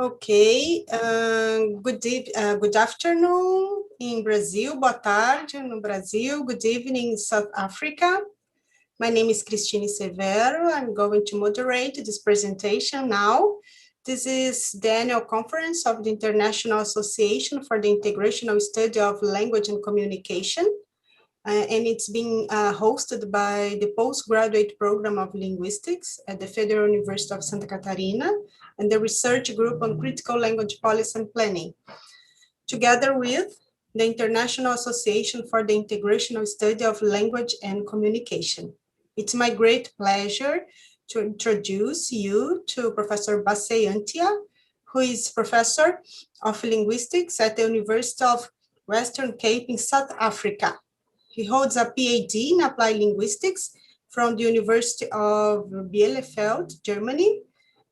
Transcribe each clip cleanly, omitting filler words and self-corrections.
Okay, good afternoon in Brazil, boa tarde no Brasil, good evening in South Africa. My name is Cristine Severo. I'm going to moderate this presentation now. This is the annual conference of the International Association for the Integrational Study of Language and Communication. And it's being hosted by the Postgraduate Program of Linguistics at the Federal University of Santa Catarina and the Research Group on Critical Language Policy and Planning, together with the International Association for the Integrational Study of Language and Communication. It's my great pleasure to introduce you to Professor Bassey Antia, who is Professor of Linguistics at the University of Western Cape in South Africa. He holds a PhD in Applied Linguistics from the University of Bielefeld, Germany.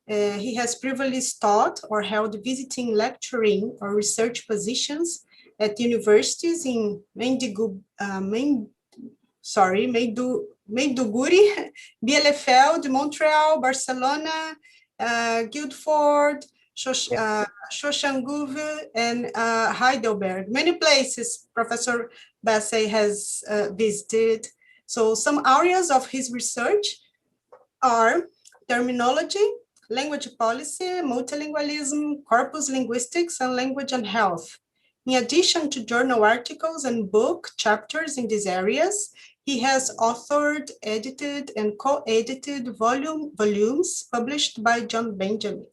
He has previously taught or held visiting lecturing or research positions at universities in Maiduguri, Bielefeld, Montreal, Barcelona, Guildford, Soshanguve, and Heidelberg. Many places Professor Bassey has visited. So some areas of his research are terminology, language policy, multilingualism, corpus linguistics, and language and health. In addition to journal articles and book chapters in these areas, he has authored, edited, and co-edited volumes published by John Benjamin.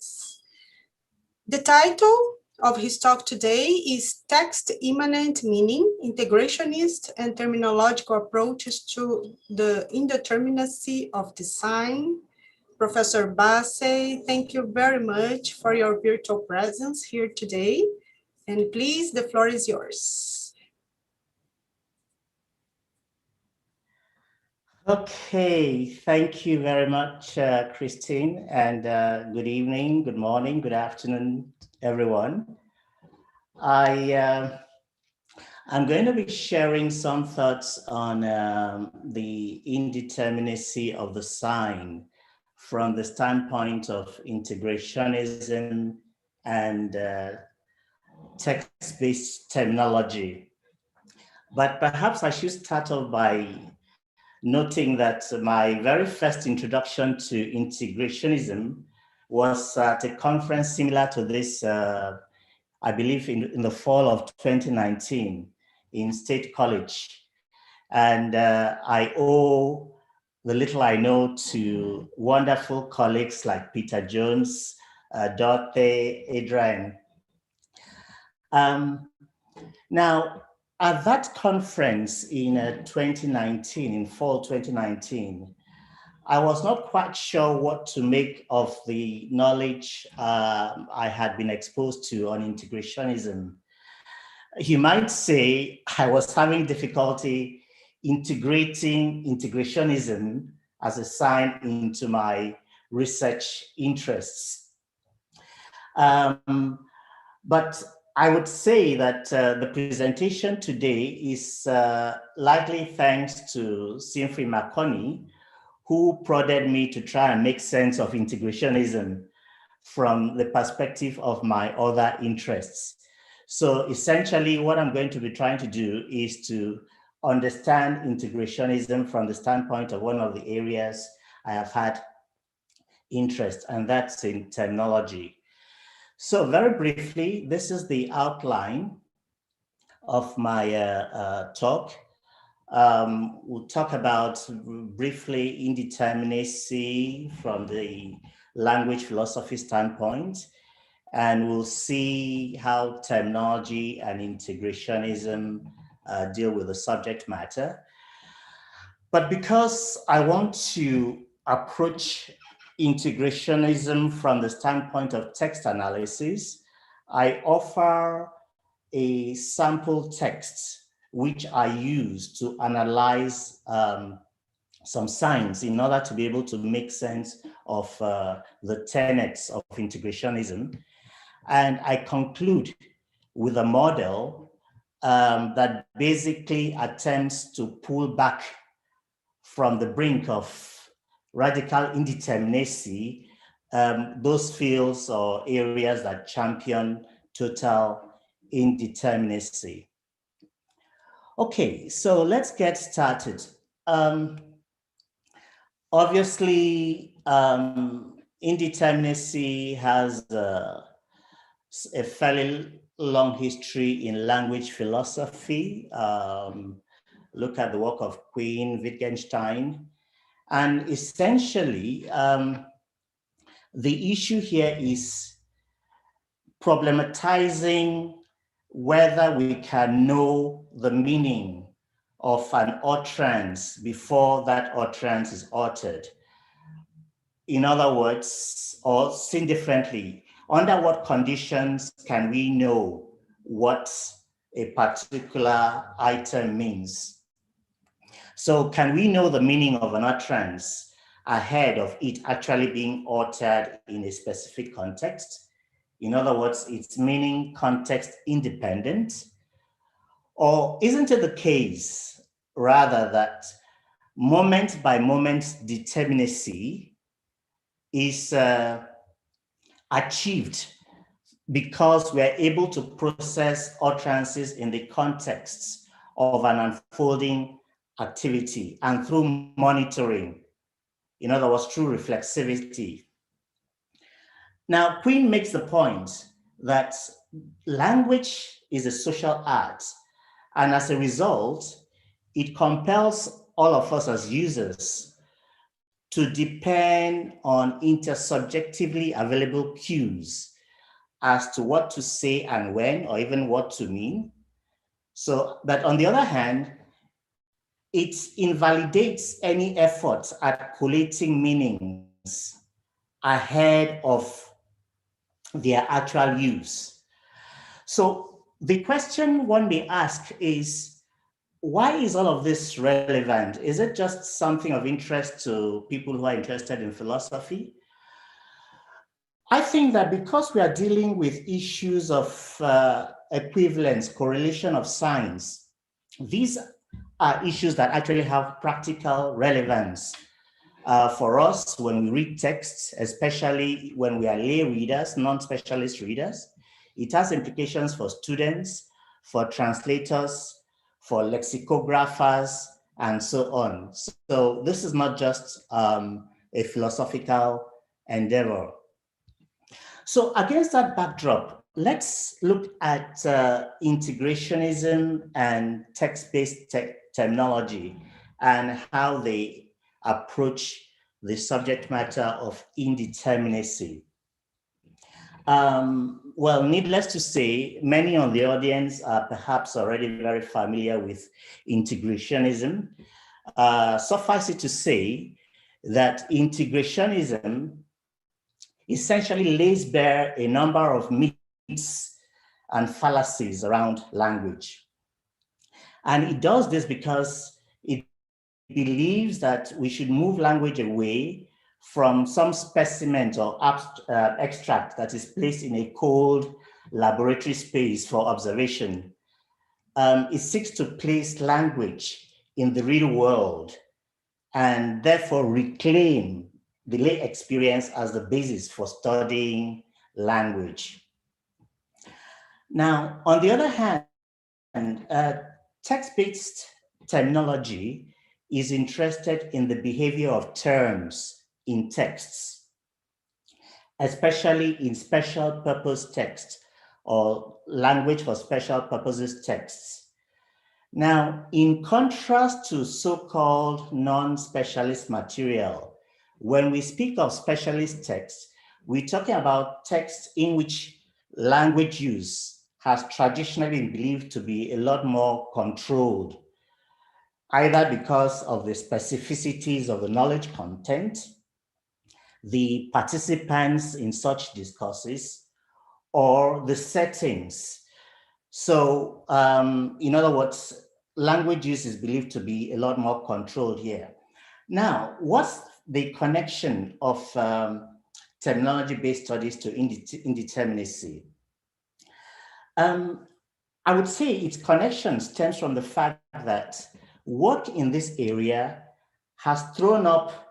The title of his talk today is Text-immanent Meaning, Integrationist and Terminological Approaches to the Indeterminacy of Design. Professor Bassey, thank you very much for your virtual presence here today. And please, the floor is yours. Okay, thank you very much, Christine, and good evening, good morning, good afternoon, everyone. I'm going to be sharing some thoughts on the indeterminacy of the sign from the standpoint of integrationism and text-based terminology. But perhaps I should start off by noting that my very first introduction to integrationism was at a conference similar to this, I believe in the fall of 2019 in State College. And I owe the little I know to wonderful colleagues like Peter Jones, Bade Adrian. Now, at that conference in 2019, in fall 2019, I was not quite sure what to make of the knowledge I had been exposed to on integrationism. You might say I was having difficulty integrating integrationism as a sign into my research interests. But I would say that the presentation today is largely thanks to Sinfrey Makoni, who prodded me to try and make sense of integrationism from the perspective of my other interests. So essentially what I'm going to be trying to do is to understand integrationism from the standpoint of one of the areas I have had interest, and that's in terminology. So very briefly, this is the outline of my talk. We'll talk about briefly indeterminacy from the language philosophy standpoint, and we'll see how terminology and integrationism deal with the subject matter. But because I want to approach integrationism from the standpoint of text analysis, I offer a sample text which I use to analyze some signs in order to be able to make sense of the tenets of integrationism. And I conclude with a model that basically attempts to pull back from the brink of radical indeterminacy, those fields or areas that champion total indeterminacy. Okay, so let's get started. Obviously, indeterminacy has a fairly long history in language philosophy. Look at the work of Quine, Wittgenstein, and essentially, the issue here is problematizing whether we can know the meaning of an utterance before that utterance is uttered. In other words, or seen differently, under what conditions can we know what a particular item means? So can we know the meaning of an utterance ahead of it actually being uttered in a specific context? In other words, its meaning context independent? Or isn't it the case, rather, that moment by moment determinacy is achieved because we're able to process utterances in the context of an unfolding activity and through monitoring, in other words, through reflexivity? Now, Quine makes the point that language is a social art, and as a result, it compels all of us as users to depend on intersubjectively available cues as to what to say and when, or even what to mean. So, but on the other hand, it invalidates any efforts at collating meanings ahead of their actual use. So the question one may ask is, why is all of this relevant? Is it just something of interest to people who are interested in philosophy? I think that because we are dealing with issues of equivalence, correlation of signs, these are issues that actually have practical relevance for us when we read texts, especially when we are lay readers, non-specialist readers. It has implications for students, for translators, for lexicographers, and so on. So this is not just a philosophical endeavor. So against that backdrop, let's look at integrationism and text-based terminology and how they approach the subject matter of indeterminacy. Well, needless to say, many on the audience are perhaps already very familiar with integrationism. Suffice it to say that integrationism essentially lays bare a number of myths and fallacies around language. And it does this because it believes that we should move language away from some specimen or extract that is placed in a cold laboratory space for observation. It seeks to place language in the real world and therefore reclaim the lay experience as the basis for studying language. Now, on the other hand, text-based terminology is interested in the behavior of terms in texts, especially in special purpose text or language for special purposes texts. Now, in contrast to so-called non-specialist material, when we speak of specialist text, we're talking about text in which language use has traditionally been believed to be a lot more controlled, either because of the specificities of the knowledge content, the participants in such discourses, or the settings. So, in other words, language use is believed to be a lot more controlled here. Now, what's the connection of terminology-based studies to indeterminacy? I would say its connection stems from the fact that work in this area has thrown up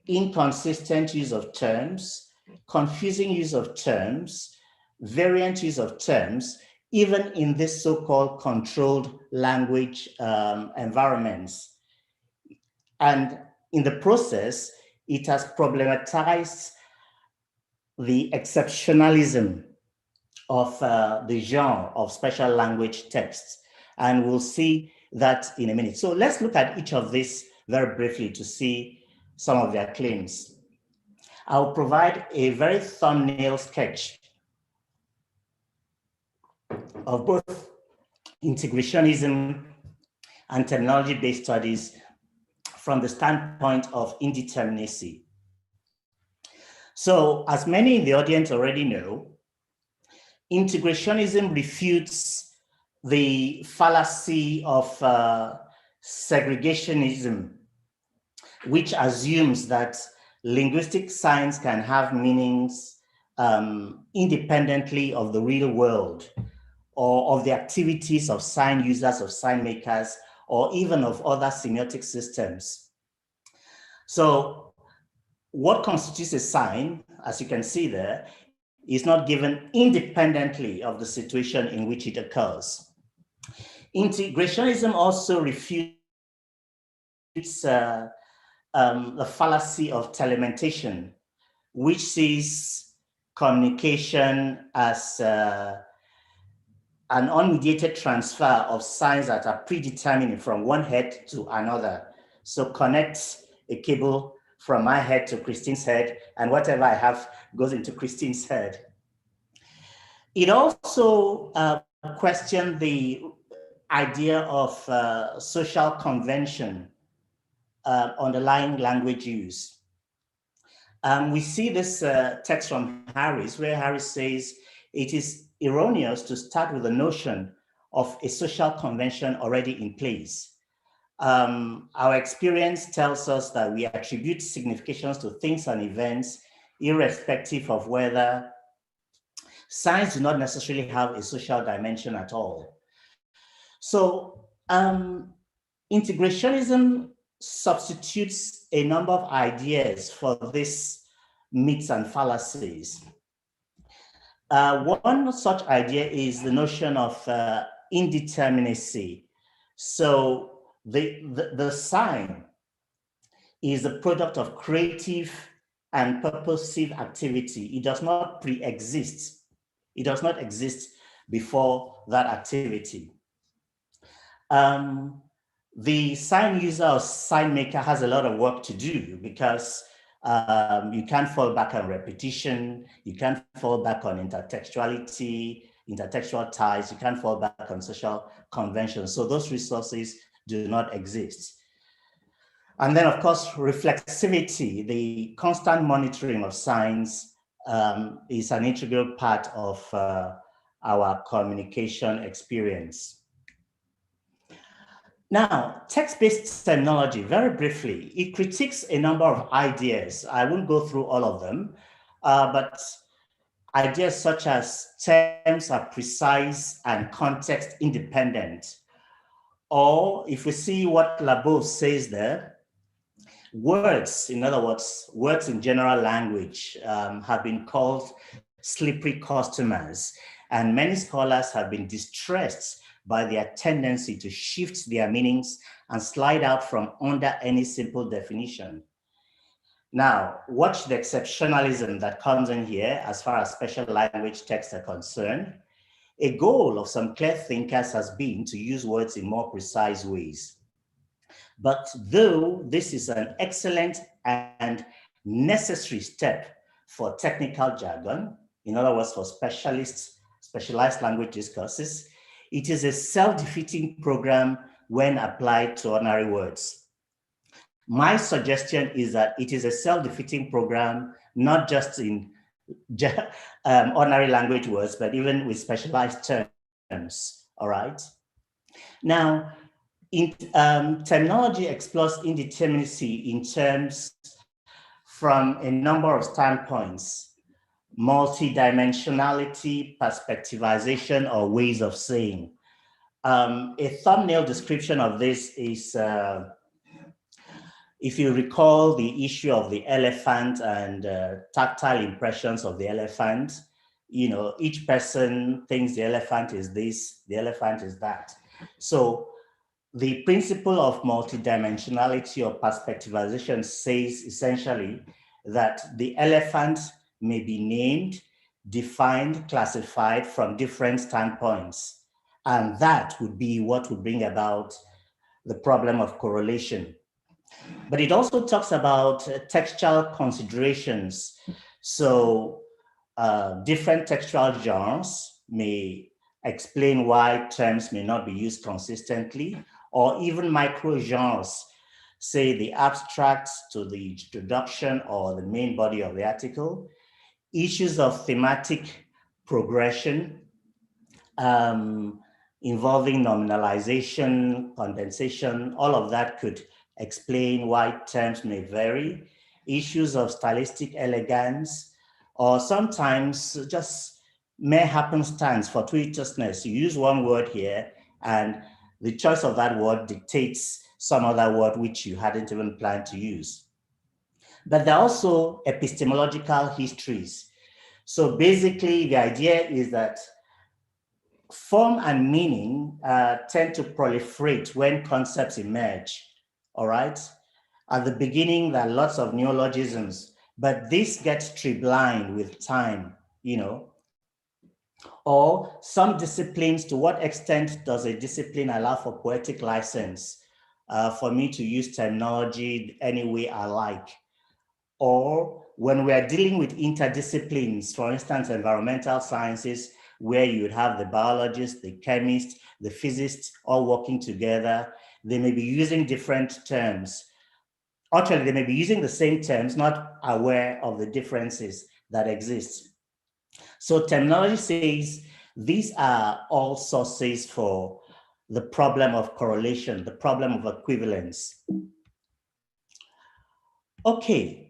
inconsistent use of terms, confusing use of terms, variant use of terms, even in this so-called controlled language environments. And in the process, it has problematized the exceptionalism of the genre of special language texts. And we'll see that in a minute. So let's look at each of these very briefly to see some of their claims. I'll provide a very thumbnail sketch of both integrationism and terminology-based studies from the standpoint of indeterminacy. So, as many in the audience already know, integrationism refutes the fallacy of segregationism, which assumes that linguistic signs can have meanings independently of the real world or of the activities of sign users, of sign makers, or even of other semiotic systems. So what constitutes a sign, as you can see there, is not given independently of the situation in which it occurs. Integrationism also refutes the fallacy of telementation, which sees communication as an unmediated transfer of signs that are predetermined from one head to another. So connect a cable from my head to Christine's head, and whatever I have goes into Christine's head. It also questioned the idea of social convention underlying language use. We see this text from Harris, where Harris says it is erroneous to start with the notion of a social convention already in place. Our experience tells us that we attribute significations to things and events, irrespective of whether signs do not necessarily have a social dimension at all. So integrationism substitutes a number of ideas for these myths and fallacies. One such idea is the notion of indeterminacy. So the sign is the product of creative and purposive activity. It does not pre-exist. It does not exist before that activity. The sign user or sign maker has a lot of work to do because you can't fall back on repetition, you can't fall back on intertextuality, intertextual ties, you can't fall back on social conventions. So those resources do not exist. And then, of course, reflexivity, the constant monitoring of signs is an integral part of our communication experience. Now, text-based terminology, very briefly, it critiques a number of ideas. I won't go through all of them, but ideas such as terms are precise and context independent. Or if we see what Labov says there, words, in other words, words in general language have been called slippery customers, and many scholars have been distressed by their tendency to shift their meanings and slide out from under any simple definition. Now, watch the exceptionalism that comes in here as far as special language texts are concerned. A goal of some clear thinkers has been to use words in more precise ways. But though this is an excellent and necessary step for technical jargon, in other words, for specialized language discourses, it is a self-defeating program when applied to ordinary words. My suggestion is that it is a self-defeating program, not just in ordinary language words, but even with specialized terms, all right? Now, terminology explores indeterminacy in terms from a number of standpoints. multidimensionality, perspectivization, or ways of saying. A thumbnail description of this is, if you recall the issue of the elephant and tactile impressions of the elephant, you know, each person thinks the elephant is this, the elephant is that. So the principle of multidimensionality or perspectivization says essentially that the elephant may be named, defined, classified from different standpoints. And that would be what would bring about the problem of correlation. But it also talks about textual considerations. So different textual genres may explain why terms may not be used consistently, or even micro-genres, say the abstract to the introduction or the main body of the article, issues of thematic progression, involving nominalization, condensation, all of that could explain why terms may vary, issues of stylistic elegance, or sometimes just mere happenstance, fortuitousness. You use one word here, and the choice of that word dictates some other word which you hadn't even planned to use. But there are also epistemological histories. So basically, the idea is that form and meaning tend to proliferate when concepts emerge, all right? At the beginning, there are lots of neologisms, but this gets tree-blind with time, you know? Or some disciplines, to what extent does a discipline allow for poetic license for me to use terminology any way I like? Or when we are dealing with interdisciplines, for instance, environmental sciences, where you would have the biologist, the chemist, the physicist all working together, they may be using different terms. Actually, they may be using the same terms, not aware of the differences that exist. So terminology says these are all sources for the problem of correlation, the problem of equivalence. Okay,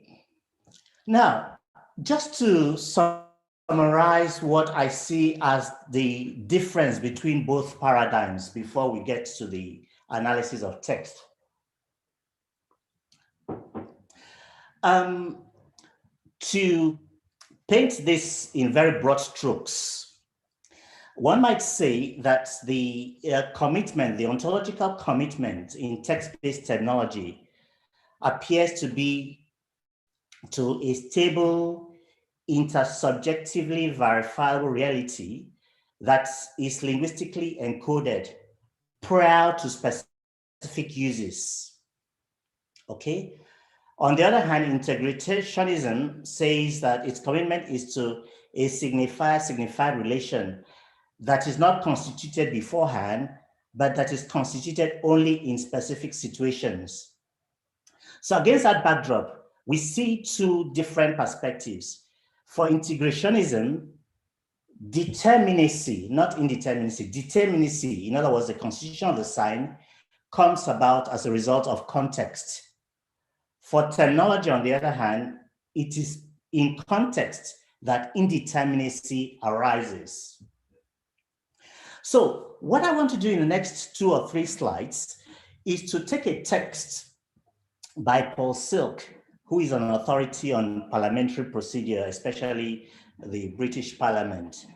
now, just to summarize what I see as the difference between both paradigms before we get to the analysis of text. To paint this in very broad strokes, one might say that the commitment, the ontological commitment in text-based technology appears to be to a stable, intersubjectively verifiable reality that is linguistically encoded prior to specific uses. Okay? On the other hand, integrationism says that its commitment is to a signified relation that is not constituted beforehand, but that is constituted only in specific situations. So against that backdrop, we see two different perspectives. For integrationism, determinacy, not indeterminacy, determinacy, in other words, the constitution of the sign, comes about as a result of context. For terminology, on the other hand, it is in context that indeterminacy arises. So what I want to do in the next 2 or 3 slides is to take a text by Paul Silk, who is an authority on parliamentary procedure, especially the British Parliament.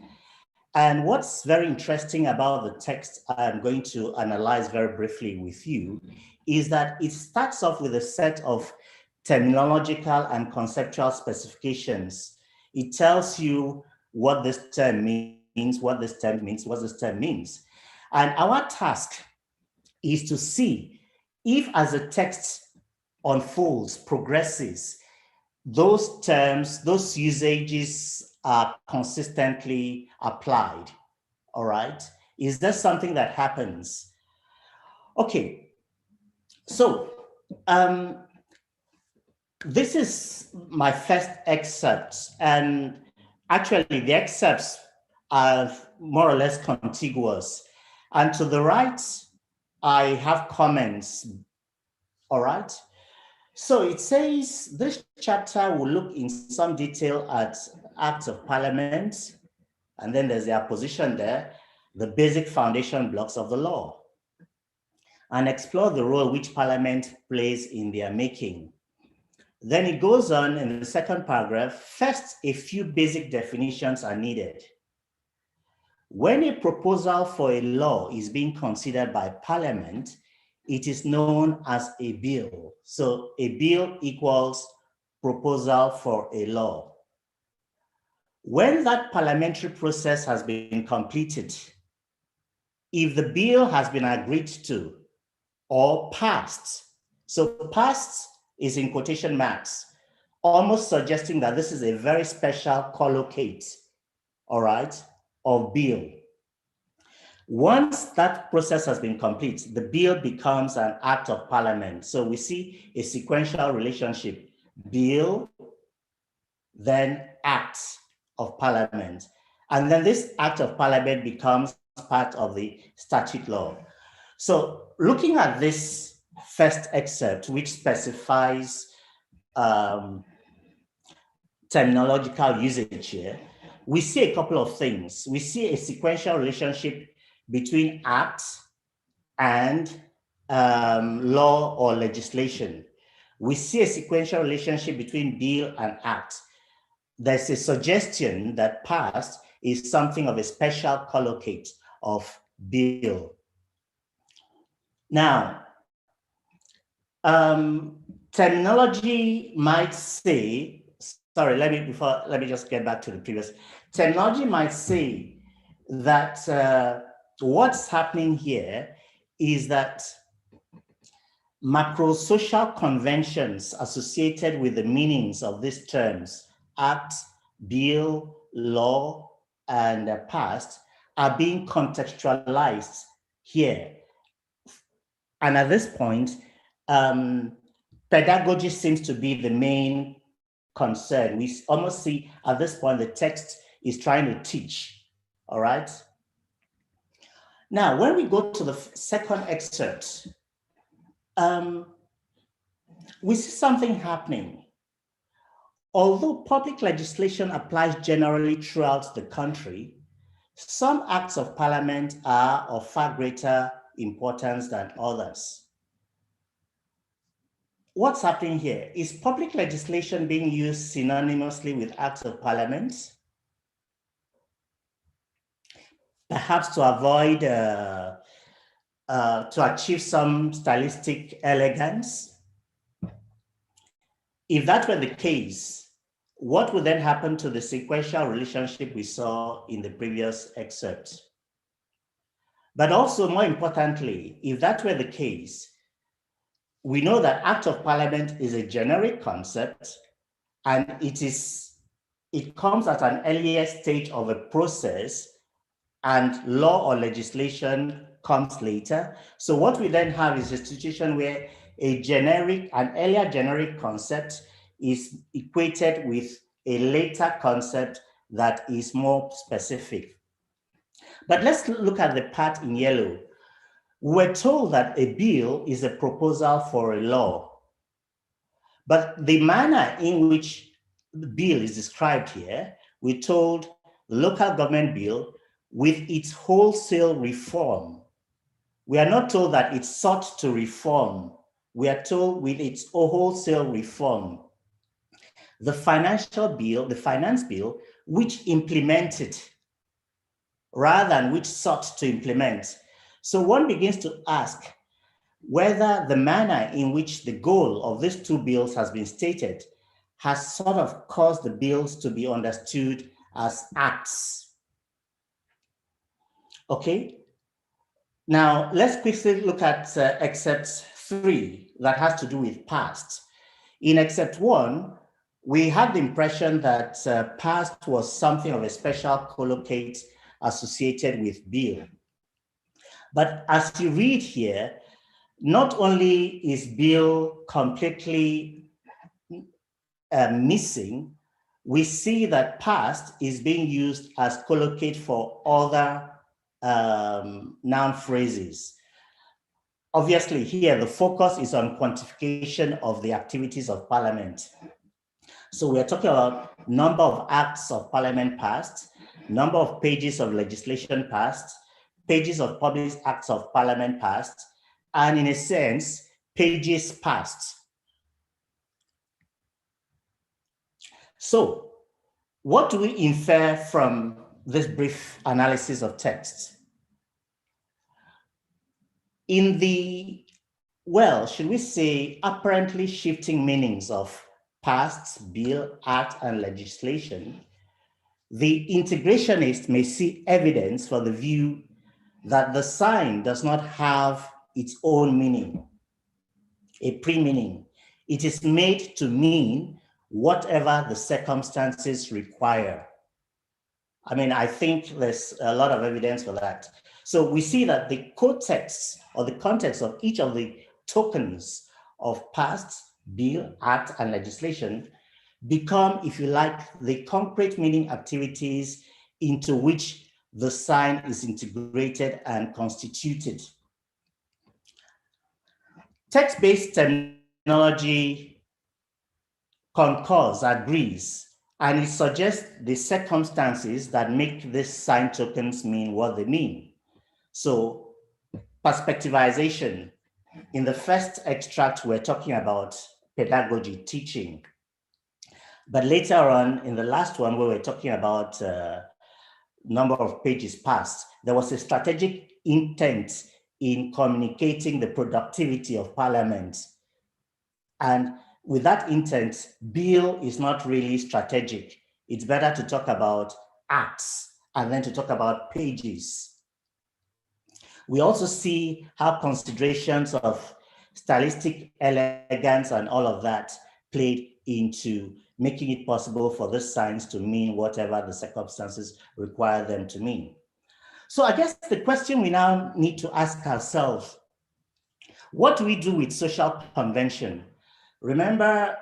And what's very interesting about the text I'm going to analyze very briefly with you is that it starts off with a set of terminological and conceptual specifications. It tells you what this term means, what this term means, what this term means. And our task is to see if, as the text unfolds, progresses, those terms, those usages are consistently applied, all right? Is there something that happens? Okay, so this is my first excerpt, and actually the excerpts are more or less contiguous. And to the right, I have comments, all right? So it says this chapter will look in some detail at acts of parliament, and then there's the opposition there, the basic foundation blocks of the law, and explore the role which parliament plays in their making. Then it goes on in the second paragraph. First, a few basic definitions are needed. When a proposal for a law is being considered by parliament, it is known as a bill. So a bill equals proposal for a law. When that parliamentary process has been completed, if the bill has been agreed to or passed, so passed is in quotation marks, almost suggesting that this is a very special collocate, all right, of bill. Once that process has been complete, the bill becomes an act of parliament. So we see a sequential relationship, bill, then act of parliament. And then this act of parliament becomes part of the statute law. So looking at this first excerpt, which specifies terminological usage here, we see a couple of things. We see a sequential relationship between acts and law or legislation. We see a sequential relationship between bill and act. There's a suggestion that passed is something of a special collocate of bill. Now, terminology might say, sorry, let me just get back to the previous. Terminology might say that what's happening here is that macro-social conventions associated with the meanings of these terms, act, bill, law, and passed, are being contextualized here. And at this point, pedagogy seems to be the main concern. We almost see at this point the text is trying to teach, all right? Now, when we go to the second excerpt, we see something happening. Although public legislation applies generally throughout the country, some acts of parliament are of far greater importance than others. What's happening here? Is public legislation being used synonymously with acts of parliament? Perhaps to avoid, to achieve some stylistic elegance? If that were the case, what would then happen to the sequential relationship we saw in the previous excerpt? But also, more importantly, if that were the case, we know that Act of Parliament is a generic concept, and it comes at an earlier stage of a process, and law or legislation comes later. So what we then have is a situation where an earlier generic concept is equated with a later concept that is more specific. But let's look at the part in yellow. We're told that a bill is a proposal for a law, but the manner in which the bill is described here, we're told local government bill with its wholesale reform. We are not told that it sought to reform. We are told with its wholesale reform. The financial bill, the finance bill, which implemented rather than which sought to implement. So one begins to ask whether the manner in which the goal of these two bills has been stated has sort of caused the bills to be understood as acts. Okay, now let's quickly look at excerpt 3 that has to do with past. In excerpt 1, we had the impression that past was something of a special collocate associated with bill. But as you read here, not only is bill completely missing, we see that past is being used as collocate for other noun phrases. Obviously here, the focus is on quantification of the activities of parliament. So we're talking about number of acts of parliament passed, number of pages of legislation passed, pages of published acts of parliament passed, and in a sense, pages passed. So what do we infer from this brief analysis of text? In the, well, should we say, apparently shifting meanings of past, bill, act, and legislation, the integrationist may see evidence for the view that the sign does not have its own meaning, a pre-meaning. It is made to mean whatever the circumstances require. I mean, I think there's a lot of evidence for that. So we see that the context or the context of each of the tokens of past, bill, act, and legislation become, if you like, the concrete meaning activities into which the sign is integrated and constituted. Text-based terminology concurs, agrees, and it suggests the circumstances that make these sign tokens mean what they mean. So perspectivization, in the first extract, we're talking about pedagogy, teaching. But later on, in the last one, where we're talking about number of pages passed, there was a strategic intent in communicating the productivity of parliament. And with that intent, bill is not really strategic. It's better to talk about acts and then to talk about pages. We also see how considerations of stylistic elegance and all of that played into making it possible for the signs to mean whatever the circumstances require them to mean. So I guess the question we now need to ask ourselves, what do we do with social convention? Remember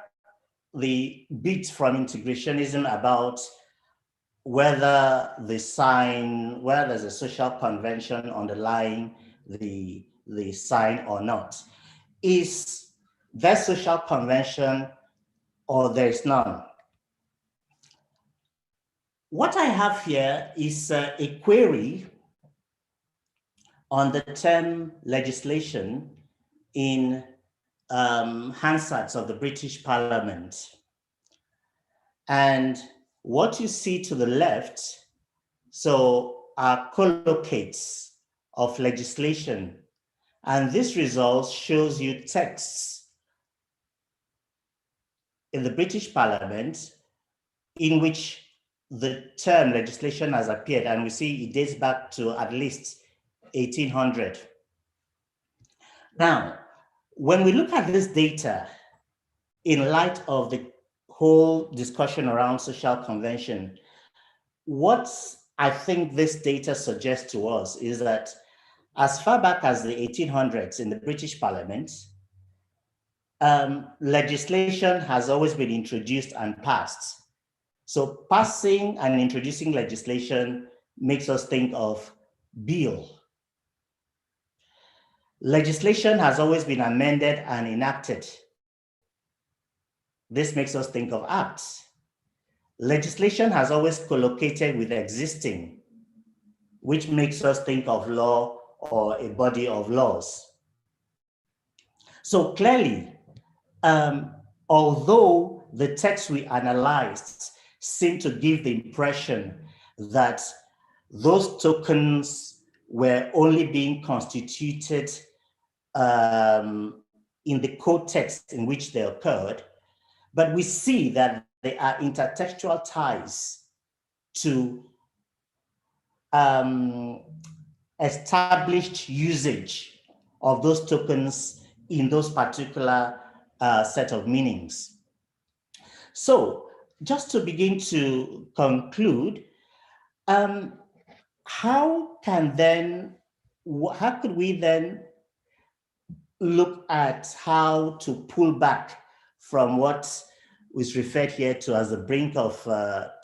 the bit from integrationism about whether the sign, whether there's a social convention underlying the sign or not. Is there social convention or there is none? What I have here is a query on the term legislation in Hansard's of the British Parliament. And what you see to the left, so are collocates of legislation. And this result shows you texts in the British Parliament in which the term legislation has appeared, and we see it dates back to at least 1800. Now, when we look at this data in light of the whole discussion around social convention, what I think this data suggests to us is that as far back as the 1800s in the British Parliament, legislation has always been introduced and passed. So passing and introducing legislation makes us think of bill. Legislation has always been amended and enacted. This makes us think of acts. Legislation has always collocated with existing, which makes us think of law or a body of laws. So clearly, although the text we analyzed seem to give the impression that those tokens were only being constituted in the code text in which they occurred, but we see that there are intertextual ties to established usage of those tokens in those particular set of meanings. So just to begin to conclude, how could we then look at how to pull back from what was referred here to as the brink of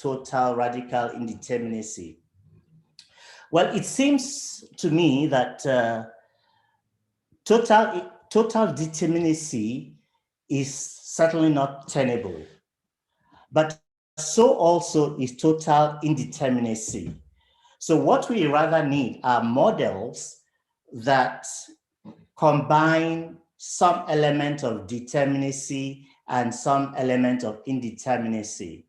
total radical indeterminacy? Well, it seems to me that total determinacy is certainly not tenable. but so also is total indeterminacy. So what we rather need are models that combine some element of determinacy and some element of indeterminacy.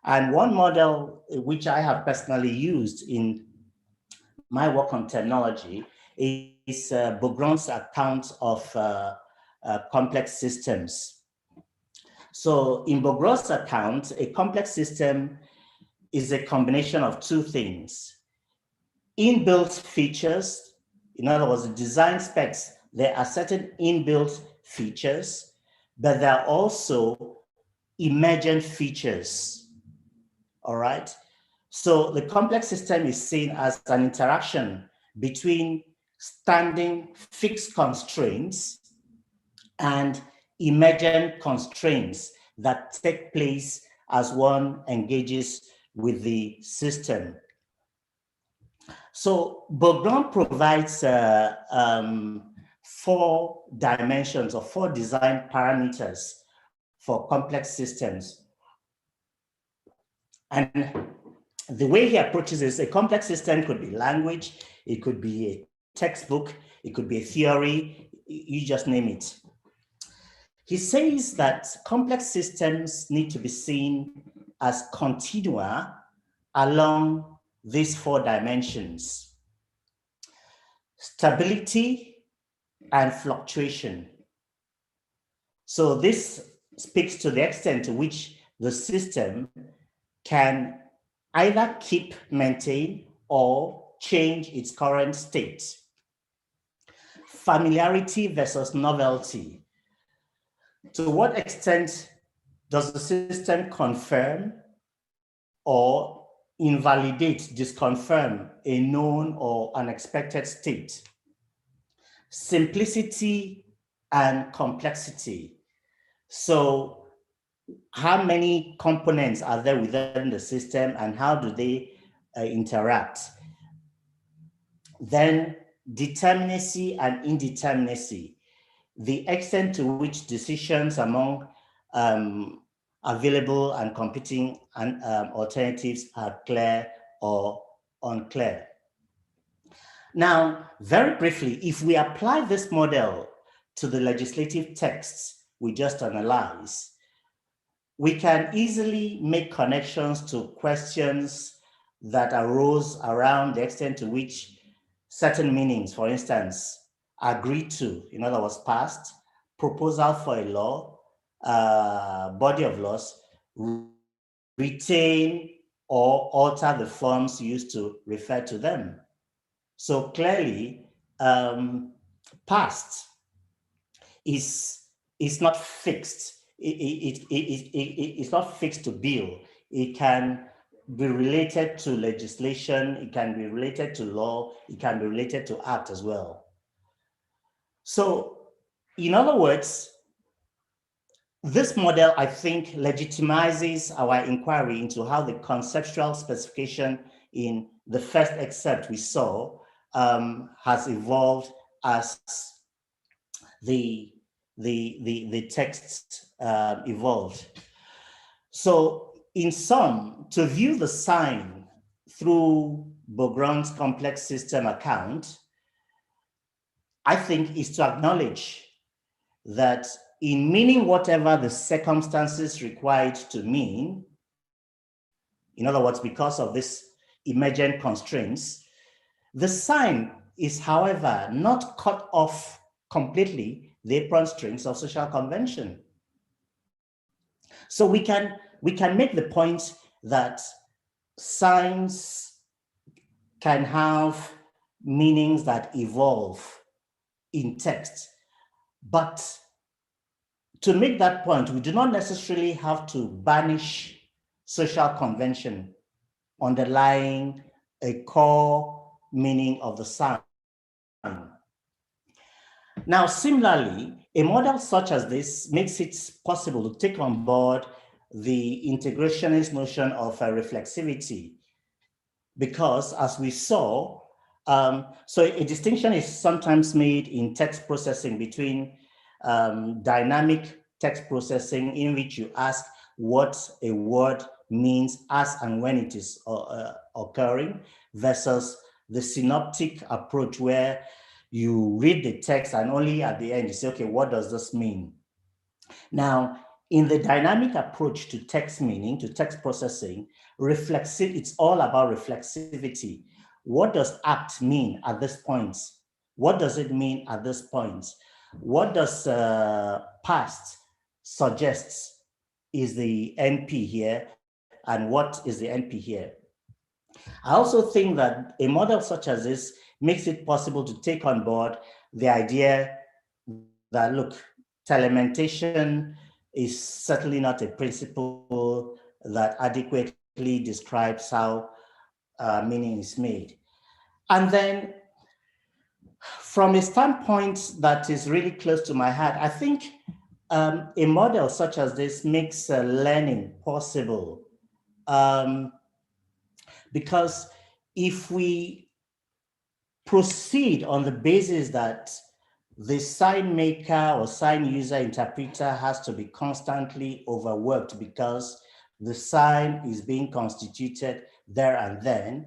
And one model which I have personally used in my work on terminology is Beaugrand's account of complex systems. So in Beaugrand's account, a complex system is a combination of two things: inbuilt features, in other words, the design specs. There are certain inbuilt features, but there are also emergent features, all right? So the complex system is seen as an interaction between standing fixed constraints and emergent constraints that take place as one engages with the system. So Beaugrand provides 4 dimensions or 4 design parameters for complex systems. And the way he approaches this, a complex system could be language, it could be a textbook, it could be a theory, you just name it. He says that complex systems need to be seen as continua along these 4 dimensions: stability and fluctuation. So this speaks to the extent to which the system can either keep, maintain, or change its current state. Familiarity versus novelty. To what extent does the system confirm or invalidate, disconfirm a known or unexpected state? Simplicity and complexity. So how many components are there within the system and how do they interact? Then determinacy and indeterminacy, the extent to which decisions among available and competing alternatives are clear or unclear. Now, very briefly, if we apply this model to the legislative texts we just analyzed, we can easily make connections to questions that arose around the extent to which certain meanings, for instance, agreed to, in other words, passed, proposal for a law, body of laws, retain or alter the forms used to refer to them. So clearly, past is not fixed. It's not fixed to bill. It can be related to legislation, it can be related to law, it can be related to act as well. So, in other words, this model, I think, legitimizes our inquiry into how the conceptual specification in the first excerpt we saw has evolved as the text evolved. So in sum, to view the sign through Beaugrand's complex system account, I think is to acknowledge that in meaning whatever the circumstances required to mean, in other words, because of this emergent constraints, the sign is, however, not cut off completely the apron strings of social convention. So we can make the point that signs can have meanings that evolve in text. But to make that point, we do not necessarily have to banish social convention underlying a core meaning of the sign. Now, similarly, a model such as this makes it possible to take on board the integrationist notion of reflexivity, because as we saw, so a distinction is sometimes made in text processing between dynamic text processing, in which you ask what a word means as and when it is occurring, versus the synoptic approach where you read the text and only at the end you say, okay, what does this mean? Now, in the dynamic approach to text meaning, to text processing, it's all about reflexivity. What does act mean at this point? What does it mean at this point? What does past suggests is the NP here, and what is the NP here? I also think that a model such as this makes it possible to take on board the idea that, look, telementation is certainly not a principle that adequately describes how meaning is made. And then from a standpoint that is really close to my heart, I think a model such as this makes learning possible. Because if we proceed on the basis that the sign maker or sign user interpreter has to be constantly overworked because the sign is being constituted there and then,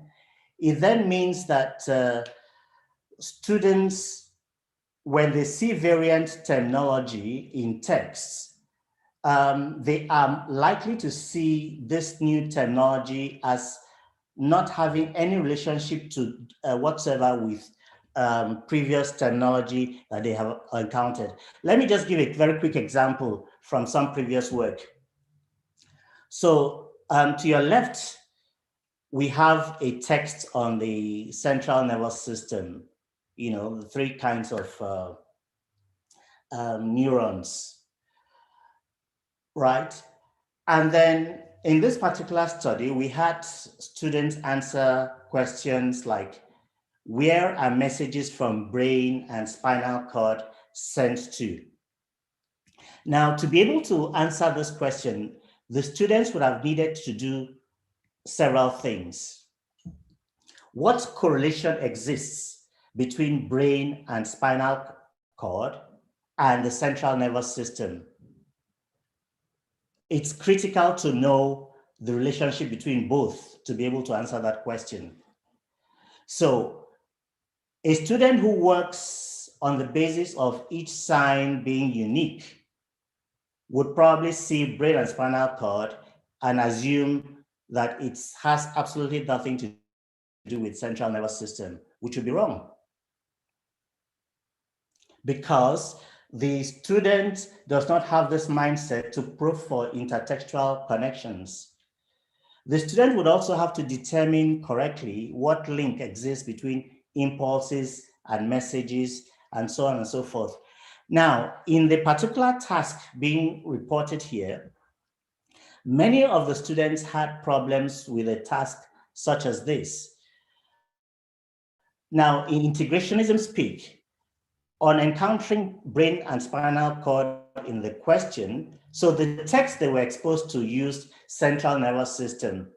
it then means that students, when they see variant terminology in texts, they are likely to see this new terminology as not having any relationship to whatsoever with previous terminology that they have encountered. Let me just give a very quick example from some previous work. So to your left, we have a text on the central nervous system, you know, the three kinds of neurons, right? And then in this particular study, we had students answer questions like, where are messages from brain and spinal cord sent to? Now, to be able to answer this question, the students would have needed to do several things. What correlation exists between brain and spinal cord and the central nervous system? It's critical to know the relationship between both to be able to answer that question. So a student who works on the basis of each sign being unique would probably see brain and spinal cord and assume that it has absolutely nothing to do with central nervous system, which would be wrong. Because the student does not have this mindset to probe for intertextual connections. The student would also have to determine correctly what link exists between impulses and messages and so on and so forth. Now, in the particular task being reported here, many of the students had problems with a task such as this. Now, in integrationism speak, on encountering brain and spinal cord in the question, so the text they were exposed to used central nervous system,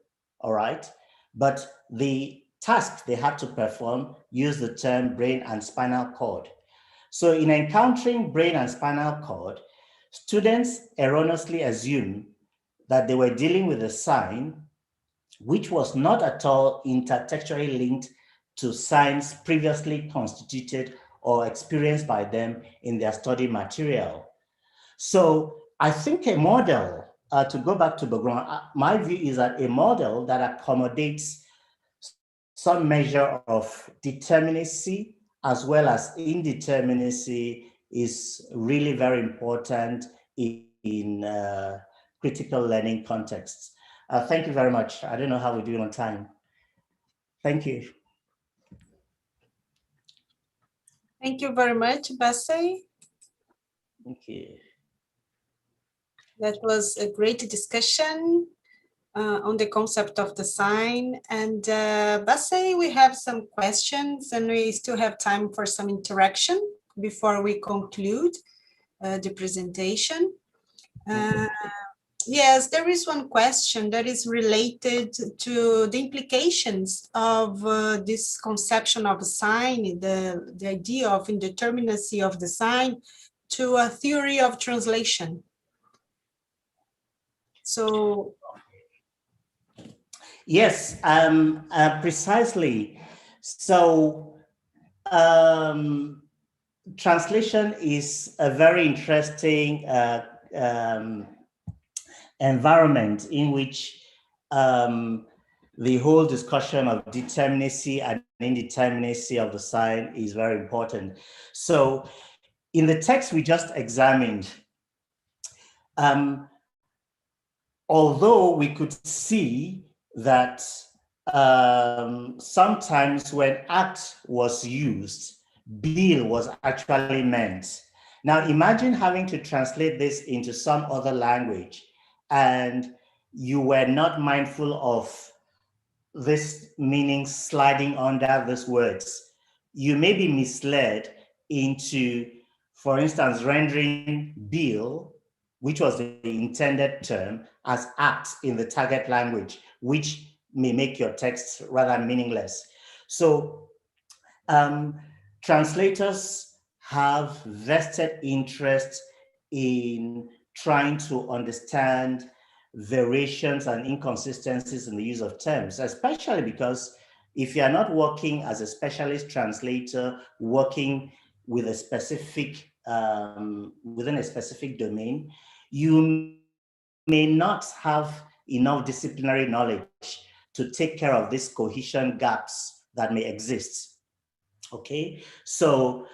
all right? But the task they had to perform used the term brain and spinal cord. So in encountering brain and spinal cord, students erroneously assume that they were dealing with a sign which was not at all intertextually linked to signs previously constituted or experienced by them in their study material. So I think a model, to go back to background, my view is that a model that accommodates some measure of determinacy as well as indeterminacy is really very important in critical learning contexts. Thank you very much. I don't know how we're doing on time. Thank you. Thank you very much, Bassey. Thank you. That was a great discussion on the concept of the sign. And Bassey, we have some questions and we still have time for some interaction before we conclude the presentation. Yes, there is one question that is related to the implications of this conception of a sign, the idea of indeterminacy of the sign to a theory of translation. So yes, precisely. So translation is a very interesting environment in which the whole discussion of determinacy and indeterminacy of the sign is very important. So in the text we just examined, although we could see that sometimes when act was used, bill was actually meant. Now imagine having to translate this into some other language and you were not mindful of this meaning sliding under these words. You may be misled into, for instance, rendering bill, which was the intended term, as act in the target language, which may make your text rather meaningless. So translators have vested interest in trying to understand variations and inconsistencies in the use of terms, especially because if you are not working as a specialist translator, working with a specific, within a specific domain, you may not have enough disciplinary knowledge to take care of these cohesion gaps that may exist. Okay, so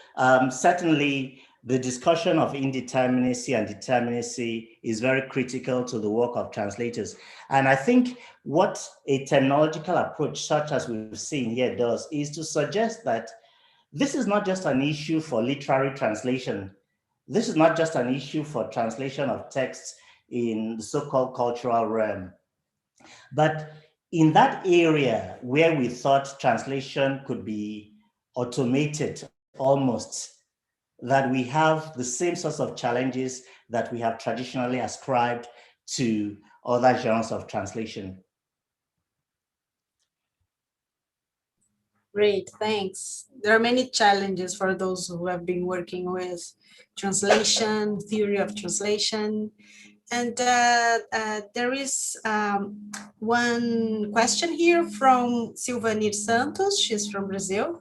certainly the discussion of indeterminacy and determinacy is very critical to the work of translators. And I think what a terminological approach such as we've seen here does is to suggest that this is not just an issue for literary translation. This is not just an issue for translation of texts in the so-called cultural realm. But in that area where we thought translation could be automated almost, that we have the same sorts of challenges that we have traditionally ascribed to other genres of translation. great, thanks. There are many challenges for those who have been working with translation, theory of translation. And there is one question here from Silvanir Santos. She's from Brazil.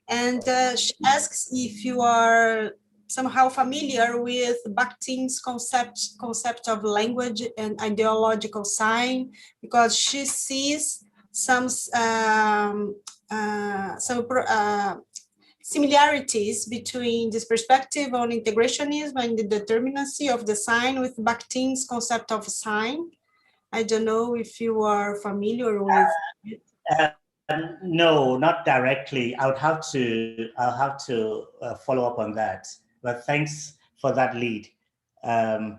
And she asks if you are somehow familiar with Bakhtin's concept of language and ideological sign, because she sees some similarities between this perspective on integrationism and the determinacy of the sign with Bakhtin's concept of sign. I don't know if you are familiar with it. No, not directly. I'll have to follow up on that. But thanks for that lead. I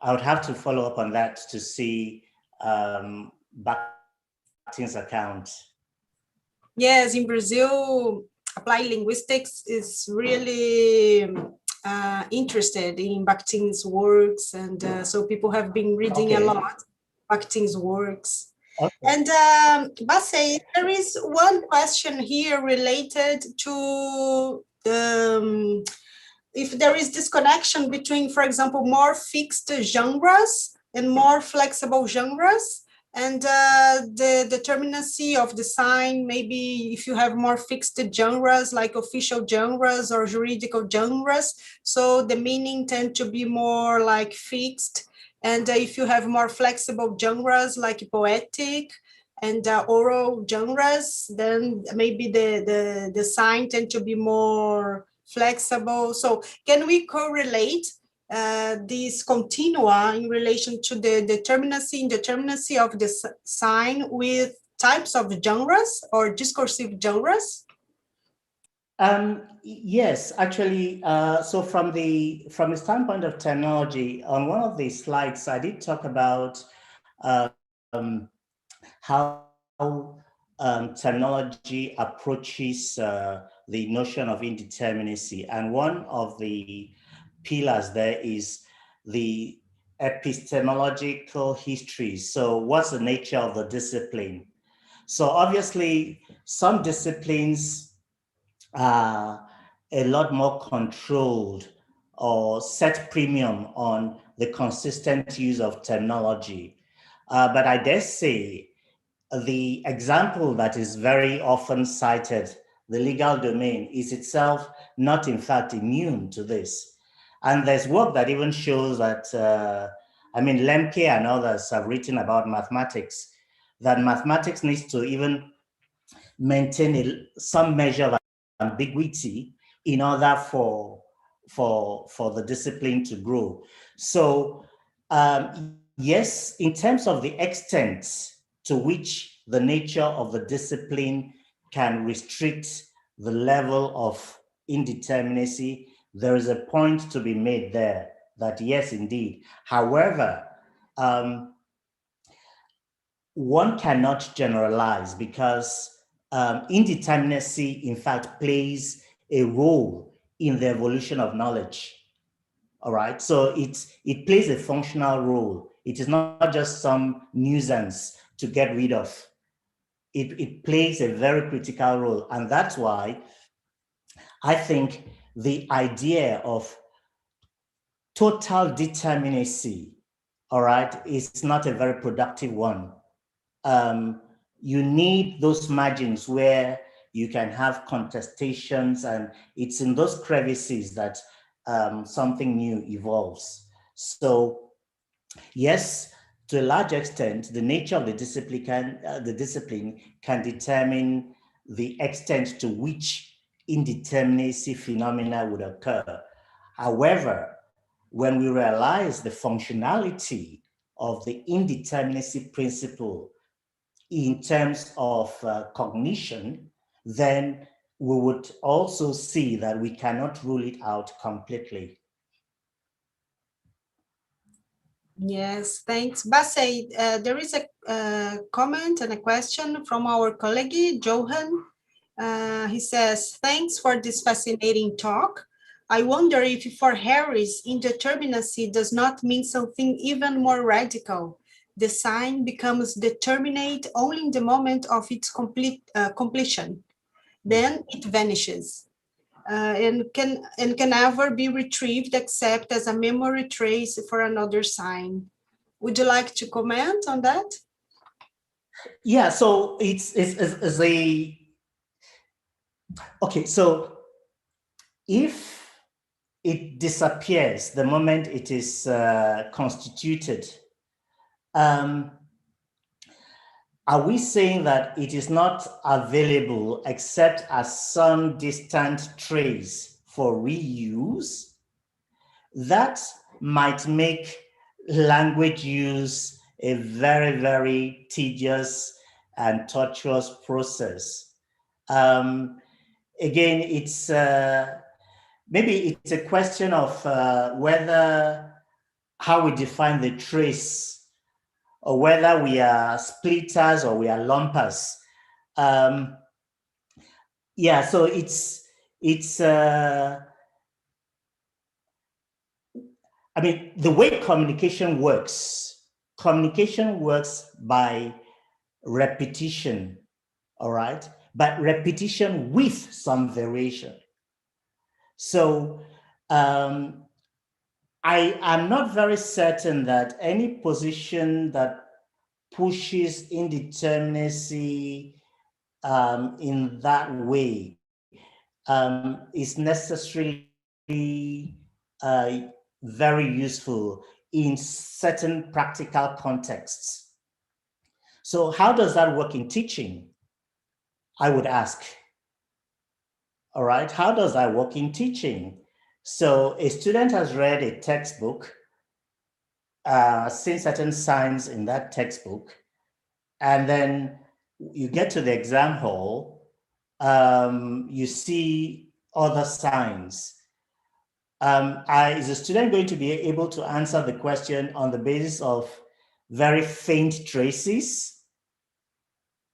would have to follow up on that to see Bakhtin's account. Yes, in Brazil, applied linguistics is really interested in Bakhtin's works, and so people have been reading a lot Bakhtin's works. Okay. And Bassey, there is one question here related to the if there is this connection between, for example, more fixed genres and more flexible genres, and the determinacy of the sign. Maybe if you have more fixed genres like official genres or juridical genres, so the meaning tend to be more like fixed. And if you have more flexible genres like poetic and oral genres, then maybe the sign tend to be more flexible. So can we correlate this continua in relation to the determinacy and indeterminacy of the sign with types of genres or discursive genres? Yes, actually, so from the standpoint of terminology, on one of the slides, I did talk about how terminology approaches the notion of indeterminacy. And one of the pillars there is the epistemological history. So what's the nature of the discipline? So obviously, some disciplines are a lot more controlled or set premium on the consistent use of terminology. But I dare say the example that is very often cited, the legal domain, is itself not in fact immune to this. And there's work that even shows that, Lemke and others have written about mathematics, that mathematics needs to even maintain some measure of ambiguity in order for the discipline to grow. So yes, in terms of the extent to which the nature of the discipline can restrict the level of indeterminacy, there is a point to be made there that yes, indeed. However, one cannot generalize because indeterminacy, in fact, plays a role in the evolution of knowledge. All right, so it plays a functional role. It is not just some nuisance to get rid of. It plays a very critical role, and that's why I think the idea of total determinacy, all right, is not a very productive one. You need those margins where you can have contestations, and it's in those crevices that something new evolves. So yes, to a large extent, the nature of the discipline can determine the extent to which indeterminacy phenomena would occur. However, when we realize the functionality of the indeterminacy principle in terms of cognition, then we would also see that we cannot rule it out completely. Yes, thanks. Bassey, there is a comment and a question from our colleague, Johan. He says, thanks for this fascinating talk. I wonder if for Harris, indeterminacy does not mean something even more radical. The sign becomes determinate only in the moment of its completion. Then it vanishes. And can never be retrieved except as a memory trace for another sign. Would you like to comment on that? Yeah, so it's a okay. So if it disappears the moment it is constituted, are we saying that it is not available except as some distant trace for reuse? That might make language use a very, very tedious and tortuous process. Again, it's maybe it's a question of whether how we define the trace, or whether we are splitters or we are lumpers. Yeah, so it's the way communication works by repetition, all right? But repetition with some variation. So I am not very certain that any position that pushes indeterminacy in that way is necessarily very useful in certain practical contexts. So how does that work in teaching? I would ask. All right, how does that work in teaching? So a student has read a textbook, seen certain signs in that textbook, and then you get to the exam hall, you see other signs. Is a student going to be able to answer the question on the basis of very faint traces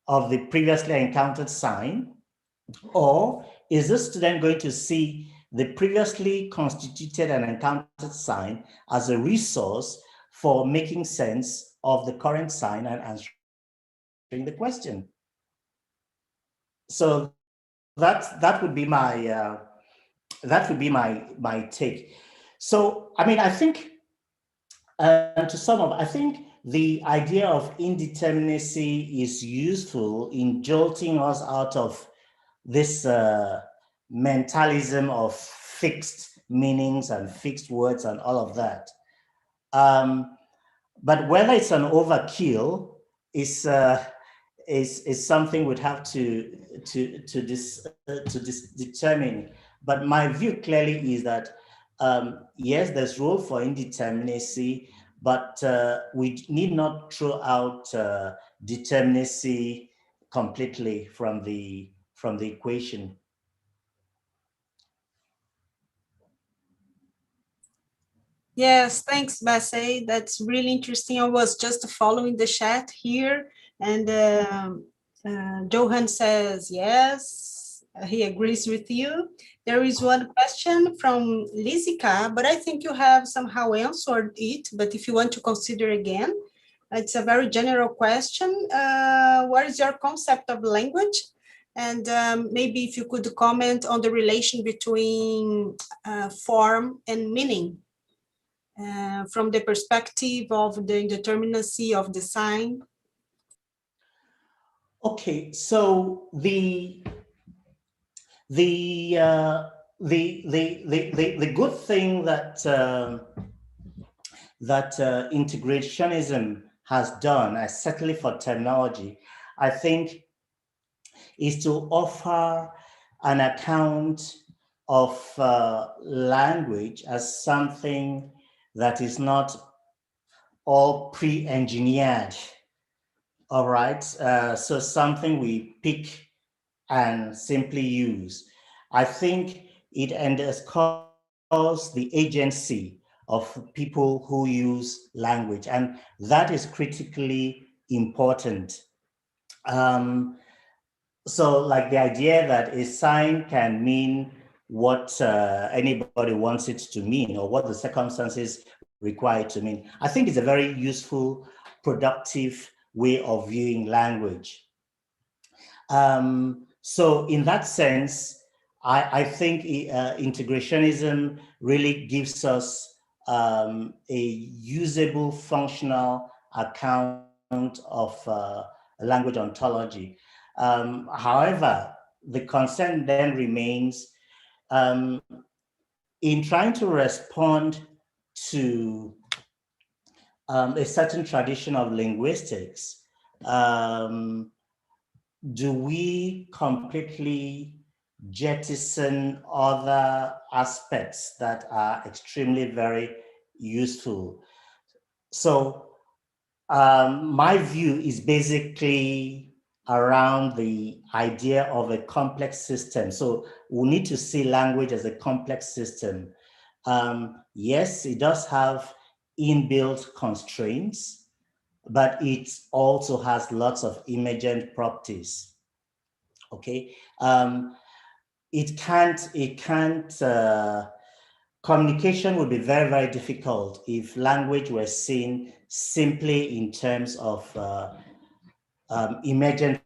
of the previously encountered sign? Or is the student going to see the previously constituted and encountered sign as a resource for making sense of the current sign and answering the question? So that would be my take. So, I mean, I think, to sum up, I think the idea of indeterminacy is useful in jolting us out of this mentalism of fixed meanings and fixed words and all of that. But whether it's an overkill is something we'd have to determine. But my view clearly is that yes, there's role for indeterminacy, but we need not throw out determinacy completely from the equation. Yes, thanks, Bassey. That's really interesting. I was just following the chat here, and Johan says yes, he agrees with you. There is one question from Lisica, but I think you have somehow answered it. But if you want to consider again, it's a very general question. What is your concept of language? And maybe if you could comment on the relation between form and meaning. From the perspective of the indeterminacy of the sign? Okay, so the good thing that integrationism has done, certainly for terminology, I think, is to offer an account of language as something that is not all pre-engineered. All right, so something we pick and simply use. I think it underscores the agency of people who use language, and that is critically important. So like the idea that a sign can mean what anybody wants it to mean or what the circumstances require it to mean, I think it's a very useful, productive way of viewing language. So in that sense, I think integrationism really gives us a usable, functional account of language ontology. However, the concern then remains in trying to respond to a certain tradition of linguistics. Do we completely jettison other aspects that are extremely very useful? So my view is basically around the idea of a complex system. So we need to see language as a complex system. Yes, it does have inbuilt constraints, but it also has lots of emergent properties. Okay, communication would be very, very difficult if language were seen simply in terms of emergent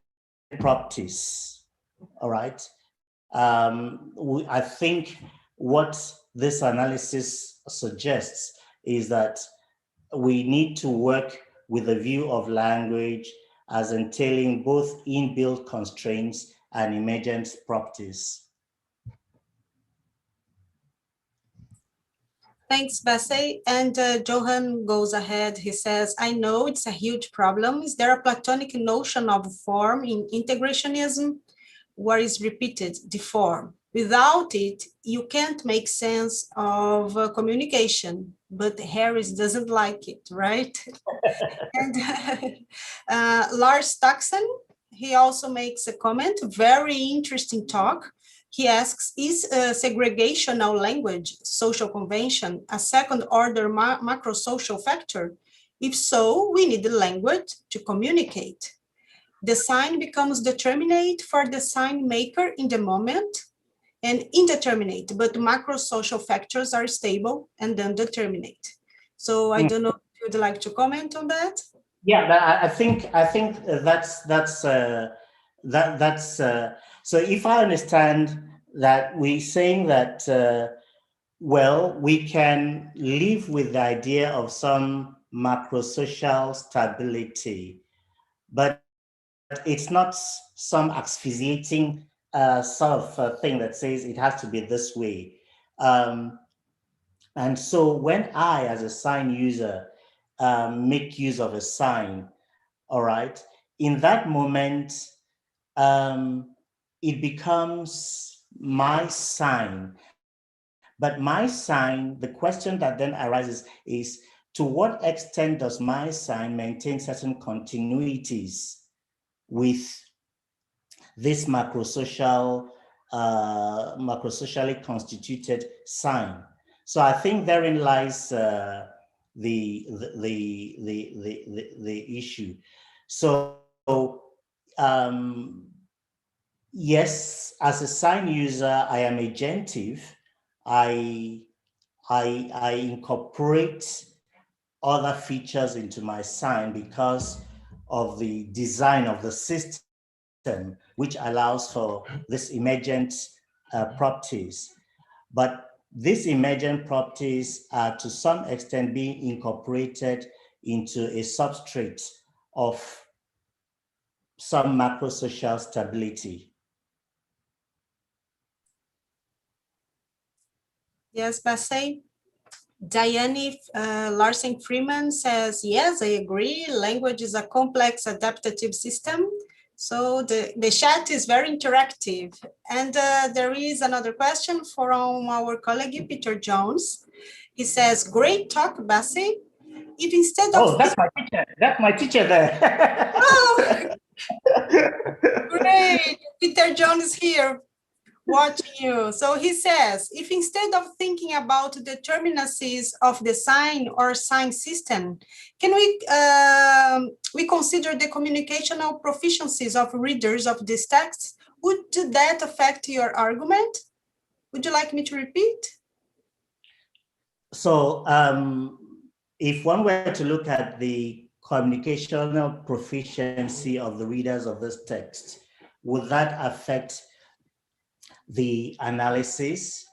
properties. All right. I think what this analysis suggests is that we need to work with a view of language as entailing both inbuilt constraints and emergent properties. Thanks, Bassey. And Johan goes ahead. He says, I know it's a huge problem. Is there a Platonic notion of form in integrationism? What is repeated, the form? Without it, you can't make sense of communication, but Harris doesn't like it, right? And Lars Taxon, he also makes a comment, very interesting talk. He asks, is segregational language, social convention, a second-order macro-social factor? If so, we need the language to communicate. The sign becomes determinate for the sign maker in the moment and indeterminate, but macro-social factors are stable and then determinate. So I don't know if you'd like to comment on that. Yeah, I think that's so if I understand that we're saying that well, we can live with the idea of some macrosocial stability, but it's not some asphyxiating sort of thing that says it has to be this way. Um, and so when I, as a sign user, make use of a sign, all right, in that moment, it becomes my sign. But my sign, the question that then arises is, to what extent does my sign maintain certain continuities with this macrosocially constituted sign? So I think therein lies the issue. So yes, as a sign user, I am agentive. I I incorporate other features into my sign because of the design of the system, which allows for this emergent properties. But these emergent properties are to some extent being incorporated into a substrate of some macrosocial stability. Yes, Bassey. Diane Larsen Freeman says, yes, I agree. Language is a complex adaptive system. So the chat is very interactive. And there is another question from our colleague, Peter Jones. He says, great talk, Bassey. If instead of... Oh, that's my teacher there. Oh, great. Peter Jones is here watching you. So he says, if instead of thinking about the determinacies of the sign or sign system, can we consider the communicational proficiencies of readers of this text? Would that affect your argument? Would you like me to repeat? So if one were to look at the communicational proficiency of the readers of this text, would that affect the analysis?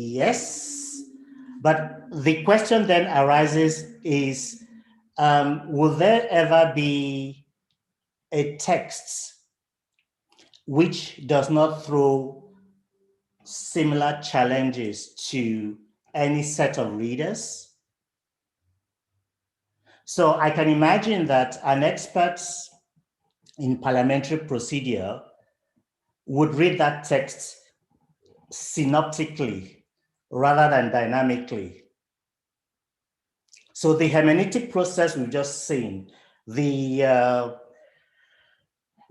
Yes, but the question then arises is, will there ever be a text which does not throw similar challenges to any set of readers? So I can imagine that an expert in parliamentary procedure would read that text synoptically rather than dynamically. So the hermeneutic process we've just seen, our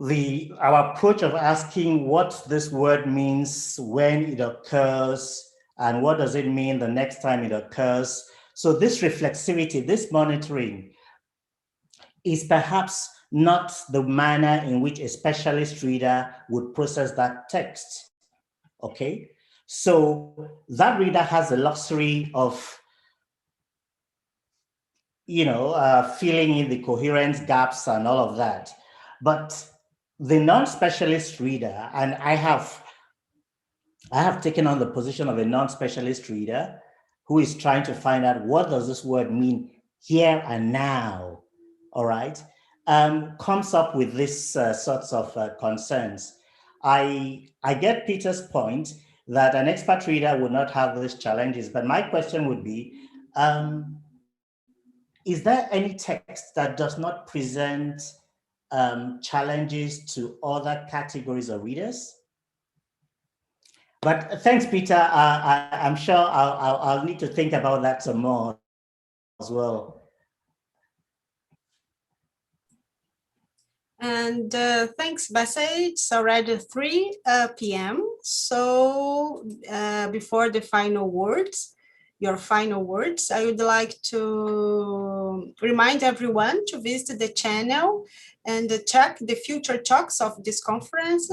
approach of asking what this word means when it occurs and what does it mean the next time it occurs. So this reflexivity, this monitoring is perhaps not the manner in which a specialist reader would process that text, okay? So that reader has the luxury of, filling in the coherence gaps and all of that. But the non-specialist reader, and I have taken on the position of a non-specialist reader who is trying to find out what does this word mean here and now, all right, comes up with this sorts of concerns. I get Peter's point that an expert reader would not have these challenges, but my question would be, is there any text that does not present challenges to other categories of readers? But thanks, Peter. I'm sure I'll need to think about that some more as well. And thanks, Bassey. It's already 3 p.m. So before the final words, your final words, I would like to remind everyone to visit the channel and check the future talks of this conference.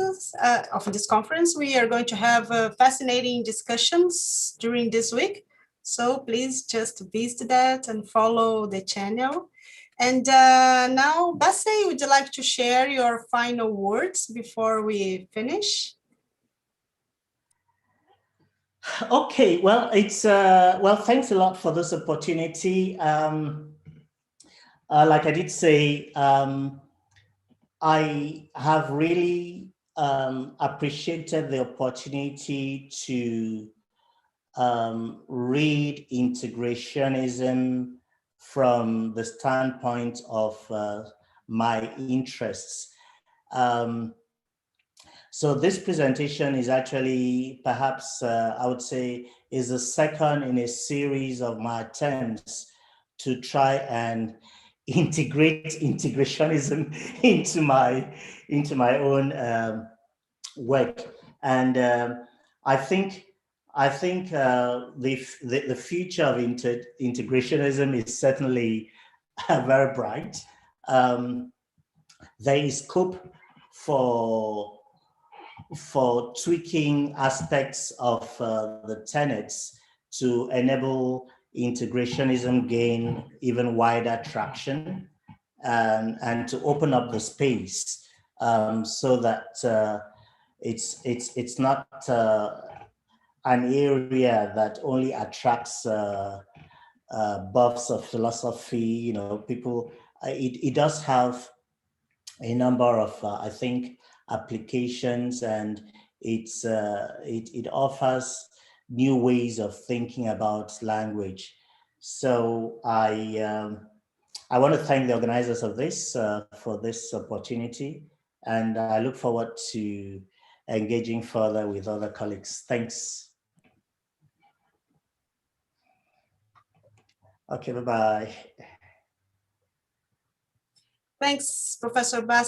We are going to have fascinating discussions during this week. So please just visit that and follow the channel. And now, Bassey, would you like to share your final words before we finish? Okay, well, it's well, thanks a lot for this opportunity. Like I did say, I have really appreciated the opportunity to read integrationism from the standpoint of my interests. So this presentation is actually perhaps, I would say, is the second in a series of my attempts to try and integrate integrationism into my own work. And I think the future of integrationism is certainly very bright. There is scope for tweaking aspects of the tenets to enable integrationism gain even wider traction, and to open up the space so that it's not an area that only attracts buffs of philosophy. People. It does have a number of, I think, applications, and it offers new ways of thinking about language. So I want to thank the organizers of this for this opportunity, and I look forward to engaging further with other colleagues. Thanks. Okay, bye-bye. Thanks, Professor Bassey.